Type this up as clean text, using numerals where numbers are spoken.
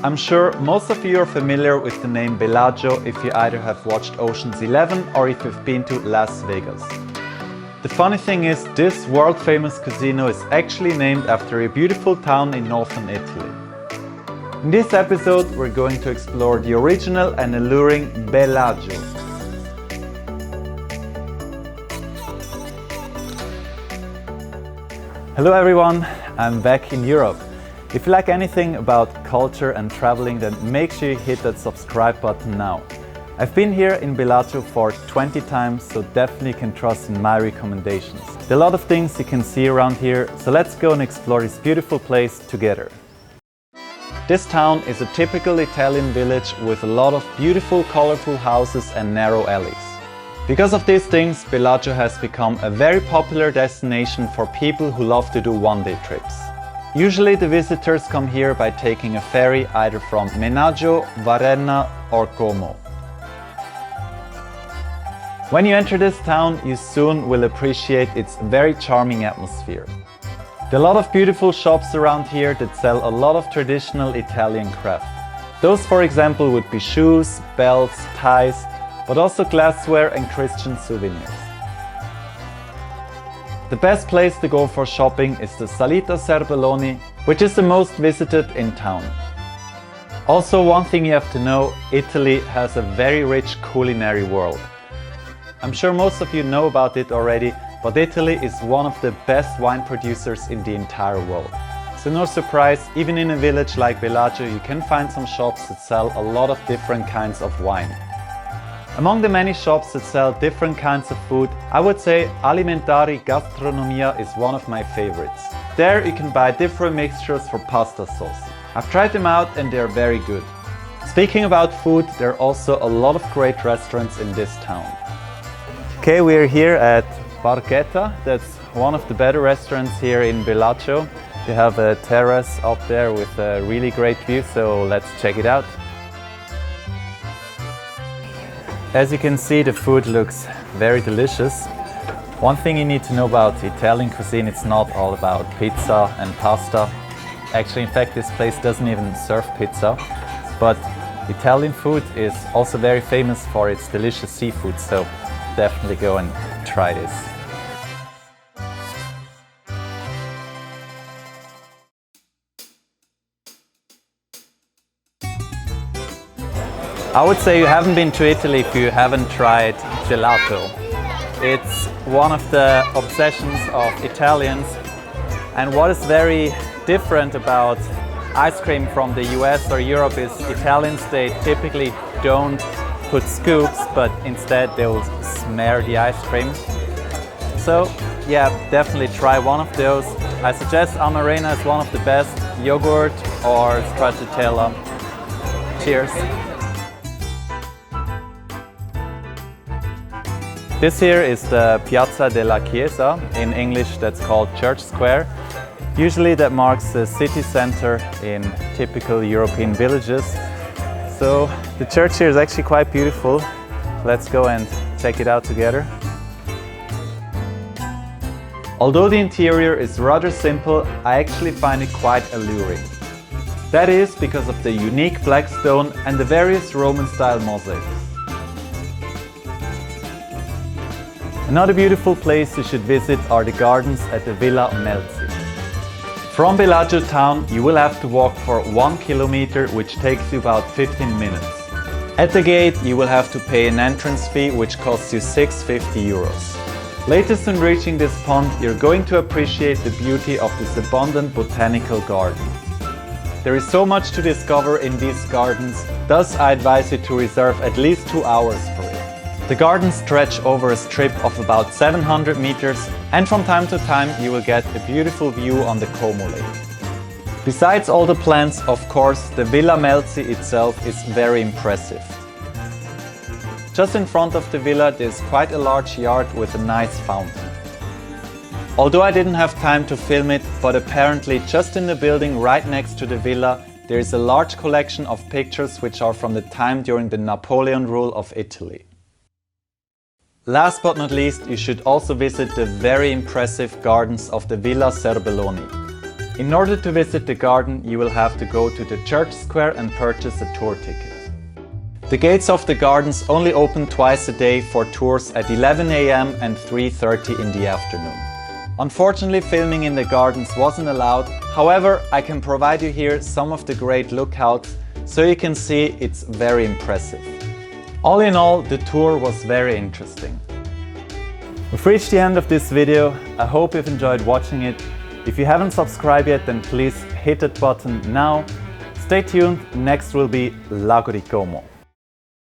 I'm sure most of you are familiar with the name Bellagio if you either have watched Ocean's 11 or if you've been to Las Vegas. The funny thing is, this world-famous casino is actually named after a beautiful town in northern Italy. In this episode, we're going to explore the original and alluring Bellagio. Hello everyone, I'm back in Europe. If you like anything about culture and traveling, then make sure you hit that subscribe button now. I've been here in Bellagio for 20 times, so definitely can trust in my recommendations. There are a lot of things you can see around here, so let's go and explore this beautiful place together. This town is a typical Italian village with a lot of beautiful, colorful houses and narrow alleys. Because of these things, Bellagio has become a very popular destination for people who love to do one-day trips. Usually the visitors come here by taking a ferry either from Menaggio, Varenna or Djemo. When you enter this town, you soon will appreciate its very charming atmosphere. There are a lot of beautiful shops around here that sell a lot of traditional Italian craft. Those, for example, would be shoes, belts, ties, but also glassware and Christian souvenirs. The best place to go for shopping is the Salita Serbelloni, which is the most visited in town. Also, one thing you have to know, Italy has a very rich culinary world. I'm sure most of you know about it already, but Italy is one of the best wine producers in the entire world. So no surprise, even in a village like Bellagio, you can find some shops that sell a lot of different kinds of wine. Among the many shops that sell different kinds of food, I would say Alimentari Gastronomia is one of my favorites. There you can buy different mixtures for pasta sauce. I've tried them out and they're very good. Speaking about food, there are also a lot of great restaurants in this town. Okay, we're here at Barchetta. That's one of the better restaurants here in Bellagio. They have a terrace up there with a really great view, so let's check it out. As you can see, the food looks very delicious. One thing you need to know about Italian cuisine, it's not all about pizza and pasta. Actually, in fact, this place doesn't even serve pizza. But Italian food is also very famous for its delicious seafood, so definitely go and try this. I would say you haven't been to Italy if you haven't tried gelato. It's one of the obsessions of Italians, and what is very different about ice cream from the US or Europe is Italians, they typically don't put scoops, but instead they will smear the ice cream. So yeah, definitely try one of those. I suggest Amarena is one of the best, yogurt or stracciatella. Cheers! This here is the Piazza della Chiesa. In English that's called Church Square. Usually that marks the city center in typical European villages. So the church here is actually quite beautiful. Let's go and check it out together. Although the interior is rather simple, I actually find it quite alluring. That is because of the unique black stone and the various Roman-style mosaics. Another beautiful place you should visit are the gardens at the Villa Melzi. From Bellagio town you will have to walk for 1 kilometer, which takes you about 15 minutes. At the gate you will have to pay an entrance fee which costs you 650 euros. Latest in reaching this pond, you're going to appreciate the beauty of this abundant botanical garden. There is so much to discover in these gardens, thus I advise you to reserve at least 2 hours for it. The gardens stretch over a strip of about 700 meters, and from time to time you will get a beautiful view on the Como Lake. Besides all the plants, of course, the Villa Melzi itself is very impressive. Just in front of the villa there's quite a large yard with a nice fountain. Although I didn't have time to film it, but apparently just in the building right next to the villa there is a large collection of pictures which are from the time during the Napoleon rule of Italy. Last but not least, you should also visit the very impressive gardens of the Villa Serbelloni. In order to visit the garden, you will have to go to the church square and purchase a tour ticket. The gates of the gardens only open twice a day for tours at 11 a.m. and 3:30 in the afternoon. Unfortunately, filming in the gardens wasn't allowed. However, I can provide you here some of the great lookouts so you can see it's very impressive. All in all, the tour was very interesting. We've reached the end of this video. I hope you've enjoyed watching it. If you haven't subscribed yet, then please hit that button now. Stay tuned, next will be Lago di Como.